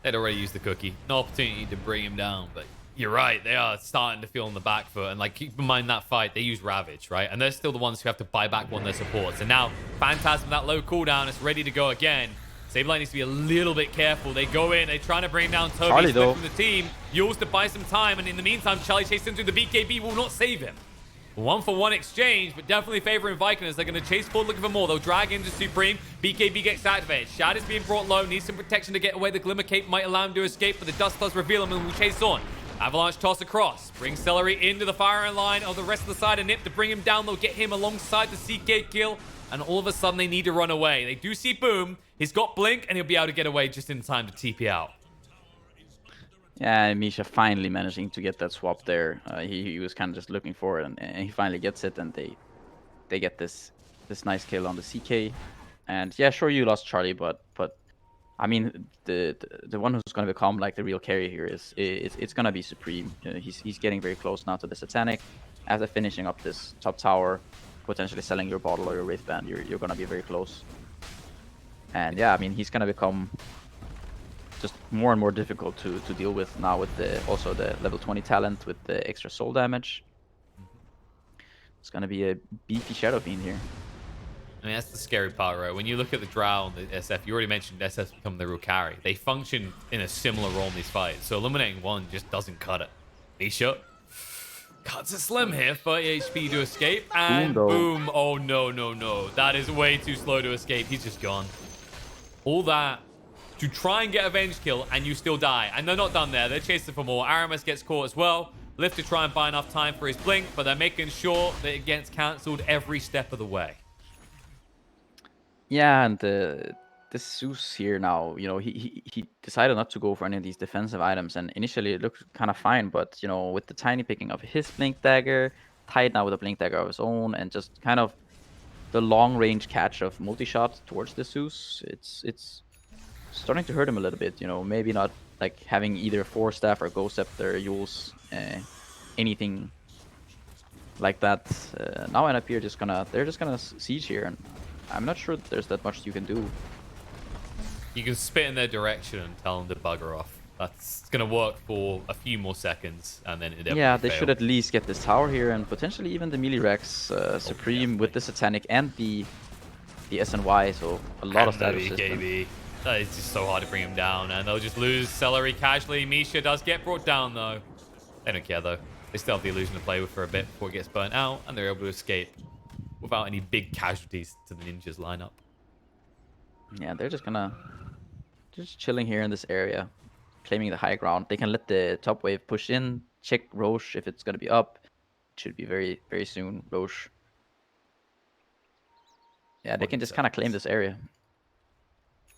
They'd already used the cookie. No opportunity to bring him down, but you're right. They are starting to feel on the back foot. And like, keep in mind that fight, they use Ravage, right? And they're still the ones who have to buy back one of their supports. And now Phantasm, that low cooldown, is ready to go again. Saberlight needs to be a little bit careful. They go in, they're trying to bring down Toby. Charlie, though, from the team. Yules to buy some time, and in the meantime, Charlie chases into the BKB will not save him. 1-for-1 exchange, but definitely favoring Viking as they're going to chase forward looking for more. They'll drag into Supreme. BKB gets activated. Shad is being brought low. Needs some protection to get away. The Glimmer Cape might allow him to escape, but the dust does reveal him and will chase on. Avalanche toss across. Brings Celery into the firing line of the rest of the side of NiP to bring him down. They'll get him alongside the CK kill. And all of a sudden, they need to run away. They do see Boom. He's got Blink, and he'll be able to get away just in time to TP out. Yeah, Misha finally managing to get that swap there. He was kind of just looking for it, and he finally gets it, and they get this nice kill on the CK. And yeah, sure, you lost Charlie, but I mean, the one who's going to become like the real carry here is it's going to be Supreme. He's getting very close now to the Satanic. After finishing up this top tower, potentially selling your bottle or your wristband, you're going to be very close. And yeah, I mean, he's going to become just more and more difficult to deal with now with also the level 20 talent with the extra soul damage. It's going to be a beefy Shadow Fiend here. I mean, that's the scary part, right? When you look at the Drow and the SF, you already mentioned SF's become the real carry. They function in a similar role in these fights, so eliminating one just doesn't cut it. Misha cuts it slim here, 30 HP to escape, and boom. Oh, no. That is way too slow to escape. He's just gone. All that to try and get a Venge kill, and you still die. And they're not done there. They're chasing for more. Aramis gets caught as well. Lift to try and buy enough time for his Blink, but they're making sure that it gets cancelled every step of the way. Yeah, and this Zeus here now, he decided not to go for any of these defensive items, and initially it looked kind of fine, but with the Tiny picking up his Blink Dagger, tied now with a Blink Dagger of his own, and just kind of the long range catch of multi-shot towards the Zeus, it's starting to hurt him a little bit. Maybe not like having either Force Staff or Ghost Scepter, Yules, anything like that. Now NiP they're just gonna siege here, and I'm not sure that there's that much you can do. You can spit in their direction and tell them to bugger off. That's going to work for a few more seconds, and then they should at least get this tower here, and potentially even the melee Rex Supreme with the Satanic and the SNY, so a lot of status system. It's just so hard to bring him down, and they'll just lose Celery casually. Misha does get brought down, though. They don't care, though. They still have the illusion to play with for a bit before it gets burnt out, and they're able to escape without any big casualties to the ninjas lineup. Yeah, they're just chilling here in this area, claiming the high ground. They can let the top wave push in, check Roche if it's gonna be up. It should be very, very soon, Roche. Yeah, they can just kind of claim this area.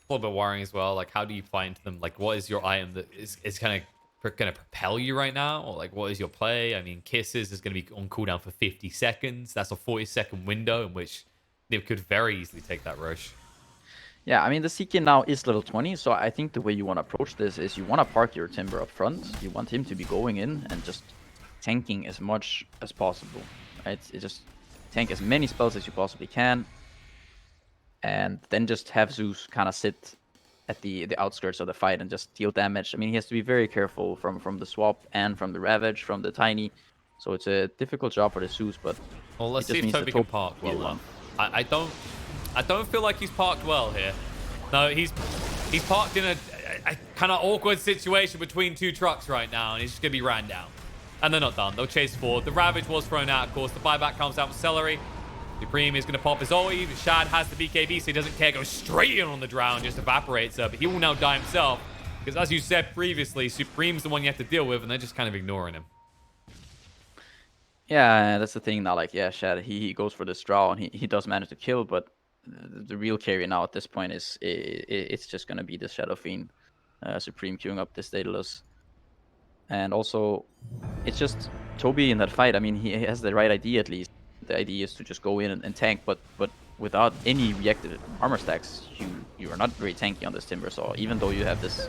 A little bit worrying as well. Like, how do you find them? Like, what is your item that is kind of going to propel you right now? Or like, what is your play? I mean, Kisses is going to be on cooldown for 50 seconds. That's a 40-second window in which they could very easily take that Roche. Yeah, I mean, the CK now is level 20, so I think the way you want to approach this is you want to park your Timber up front. You want him to be going in and just tanking as much as possible, right? Just tank as many spells as you possibly can, and then just have Zeus kind of sit at the outskirts of the fight and just deal damage. I mean, he has to be very careful from the swap and from the Ravage, from the Tiny. So it's a difficult job for the Zeus, but well, let's see if Toby can park well. I don't feel like he's parked well here. No, he's parked in a kind of awkward situation between two trucks right now, and he's just gonna be ran down. And they're not done. They'll chase forward. The Ravage was thrown out, of course. The buyback comes out with Celery. Supreme is going to pop his ulti. Shad has the BKB, so he doesn't care. Goes straight in on the Drow and just evaporates her. But he will now die himself. Because as you said previously, Supreme's the one you have to deal with, and they're just kind of ignoring him. Yeah, that's the thing now. Like, yeah, Shad, he goes for this Drow, and he does manage to kill, but the real carry now at this point is it's just going to be the Shadow Fiend. Supreme queuing up this Daedalus. And also, it's just Toby in that fight. I mean, he has the right idea at least. The idea is to just go in and tank, but without any reactive armor stacks, you are not very tanky on this Timber. So even though you have this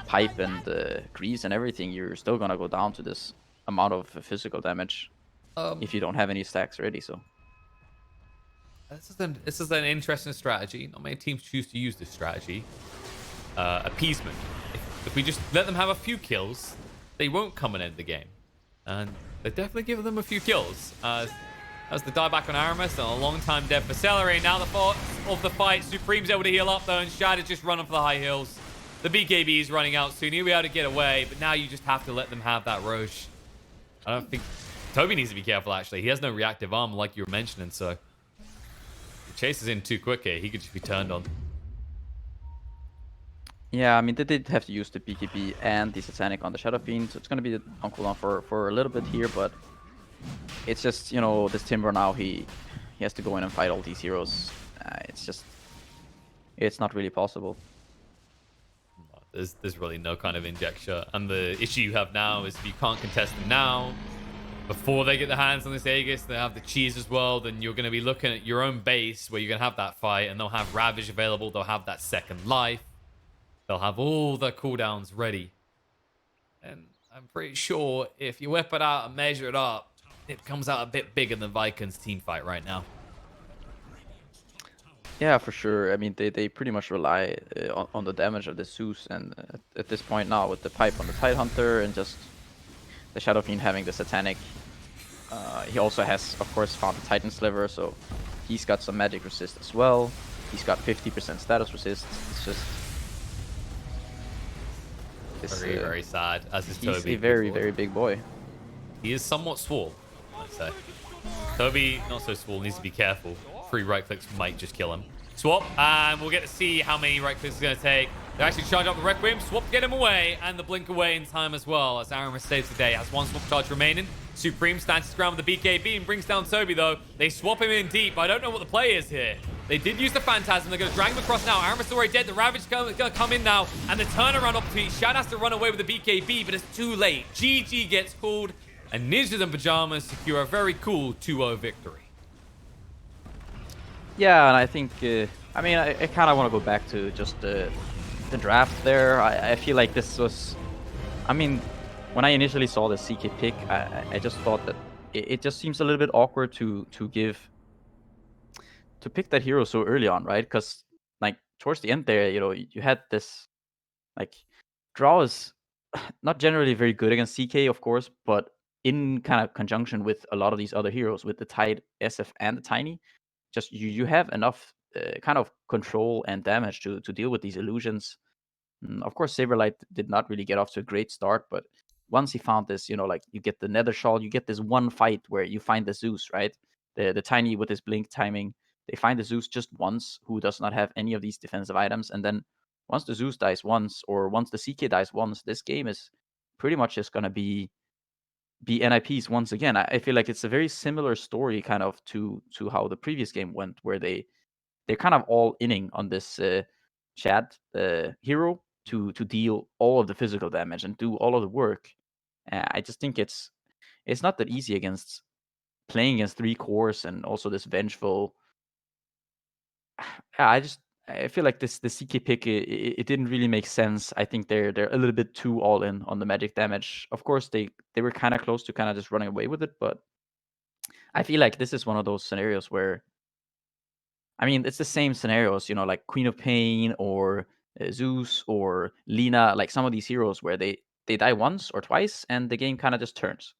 pipe and grease and everything, you're still gonna go down to this amount of physical damage if you don't have any stacks ready. So this is an interesting strategy. Not many teams choose to use this strategy. Appeasement. If we just let them have a few kills, they won't come and end the game. And they definitely give them a few kills. As the dieback on Aramis, and a long time dead for Celery. Now the fault of the fight. Supreme's able to heal up though, and Shad is just running for the high hills. The BKB is running out soon. He'll be able to get away, but now you just have to let them have that Roche. I don't think Toby needs to be careful actually. He has no reactive armor like you were mentioning, so if he chases in too quick here, he could just be turned on. Yeah, I mean, they did have to use the BKB and the Satanic on the Shadow Fiend, so it's gonna be on cooldown for a little bit here, but it's just, this Timber now, he has to go in and fight all these heroes. It's not really possible. No, there's really no kind of injecture, and the issue you have now is if you can't contest them now, before they get their hands on this Aegis, they have the cheese as well, then you're going to be looking at your own base where you're going to have that fight, and they'll have Ravage available, they'll have that second life, they'll have all their cooldowns ready. And I'm pretty sure if you whip it out and measure it up, it comes out a bit bigger than Vikings team fight right now. Yeah, for sure. I mean, they pretty much rely on the damage of the Zeus, and at this point now, with the pipe on the Tidehunter and just the Shadow Fiend having the Satanic, he also has, of course, found the Titan Sliver, so he's got some magic resist as well. He's got 50% status resist. It's just Very, very sad, as is he's a Toby. very, very big boy. He is somewhat swole, I'd say. Toby, not so swole, needs to be careful. 3 right clicks might just kill him. Swap, and we'll get to see how many right clicks it's going to take. They actually charge up the Requiem, swap to get him away, and the blink away in time as well, as Aramis saves the day. Has 1 swap charge remaining. Supreme stands his ground with the BKB and brings down Toby, though. They swap him in deep. I don't know what the play is here. They did use the Phantasm. They're going to drag him across now. Aramis is already dead. The Ravage is going to come in now, and the turnaround opportunity. Shad has to run away with the BKB, but it's too late. GG gets called, and Ninjas and Pyjamas secure a very cool 2-0 victory. Yeah, and I think, I mean, I kind of want to go back to just the draft there. I feel like this was, I mean, when I initially saw the CK pick, I just thought that it just seems a little bit awkward to pick that hero so early on, right? Because like towards the end there, you had this like draw is not generally very good against CK, of course, but in kind of conjunction with a lot of these other heroes, with the Tide, SF, and the Tiny, just you have enough kind of control and damage to deal with these illusions. Of course, Saberlight did not really get off to a great start, but once he found this, like you get the Nether Shawl, you get this one fight where you find the Zeus, right? The Tiny with his blink timing, they find the Zeus just once, who does not have any of these defensive items, and then once the Zeus dies once, or once the CK dies once, this game is pretty much just gonna be NIPs once again. I feel like it's a very similar story, kind of to how the previous game went, where they're kind of all inning on this Chad hero to deal all of the physical damage and do all of the work. I just think it's not that easy against playing against 3 cores and also this vengeful. Yeah, I feel like the CK pick, it didn't really make sense. I think they're a little bit too all in on the magic damage. Of course, they were kind of close to kind of just running away with it, but I feel like this is one of those scenarios where, I mean, it's the same scenarios, like Queen of Pain or Zeus or Lina, like some of these heroes where they die once or twice and the game kind of just turns.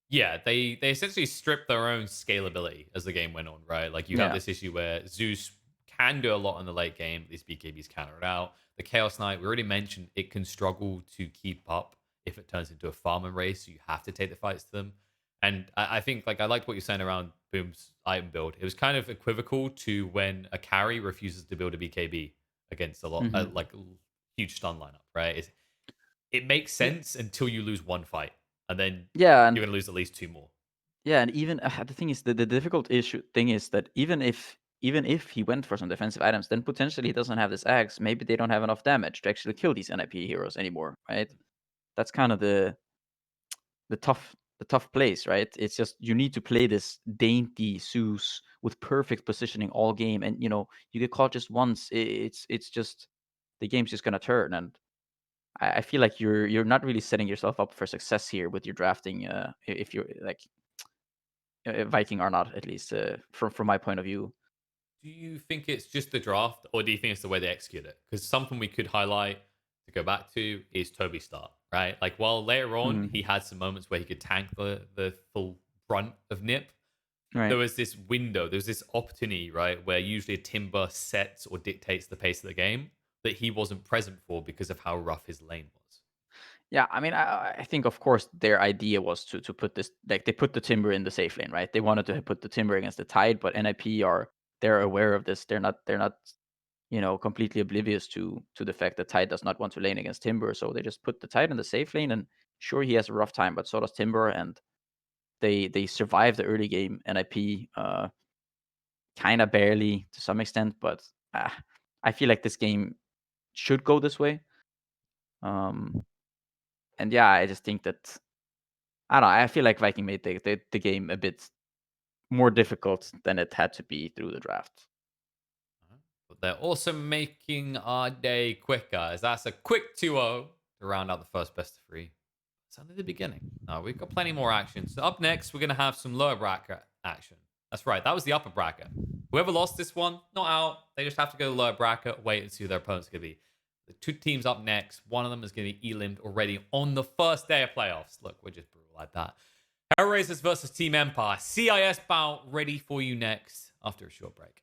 Yeah, they essentially stripped their own scalability as the game went on, right? Like you have Yeah. this issue where Zeus can do a lot in the late game. These BKBs counter it out. The Chaos Knight, we already mentioned, it can struggle to keep up if it turns into a farming race. So you have to take the fights to them. And I think, like, I liked what you're saying around Boom's item build. It was kind of equivocal to when a carry refuses to build a BKB against a lot, Hmm. like huge stun lineup, right? It makes Yeah. sense until you lose one fight, and then Yeah, you're and gonna lose at least 2 more. yeah, and even the thing is, the difficult issue thing is that even if he went for some defensive items, then potentially he doesn't have this axe. Maybe they don't have enough damage to actually kill these NIP heroes anymore, right? That's kind of the tough place, right? It's just you need to play this dainty Zeus with perfect positioning all game, and you get caught just once. It's just the game's just gonna turn, and I feel like you're not really setting yourself up for success here with your drafting. If you're like Viking or not, at least from my point of view. Do you think it's just the draft, or do you think it's the way they execute it? Because something we could highlight to go back to is Toby's start, right? Like, while later on Hmm. he had some moments where he could tank the full brunt of NiP, there Right. was this window, there was this opportunity, right, where usually a Timber sets or dictates the pace of the game that he wasn't present for because of how rough his lane was. Yeah, I mean, I think of course their idea was to put this, like, they put the Timber in the safe lane, right? They wanted to put the Timber against the Tide, but NIP they're aware of this. They're not completely oblivious to the fact that Tide does not want to lane against Timber. So they just put the Tide in the safe lane, and sure, he has a rough time, but so does Timber, and they survive the early game. NiP kind of barely to some extent, but I feel like this game should go this way. Um, and yeah, I just think that I don't know. I feel like Viking made the game a bit more difficult than it had to be through the draft. But they're also making our day quicker, as that's a quick 2-0 to round out the first best of three. It's only the beginning. We've got plenty more action. So up next, we're going to have some lower bracket action. That's right. That was the upper bracket. Whoever lost this one, not out. They just have to go to the lower bracket, wait and see who their opponent's going to be. The two teams up next, one of them is going to be elimed already on the first day of playoffs. Look, we're just brutal like that. Hellraisers versus Team Empire. CIS bout ready for you next after a short break.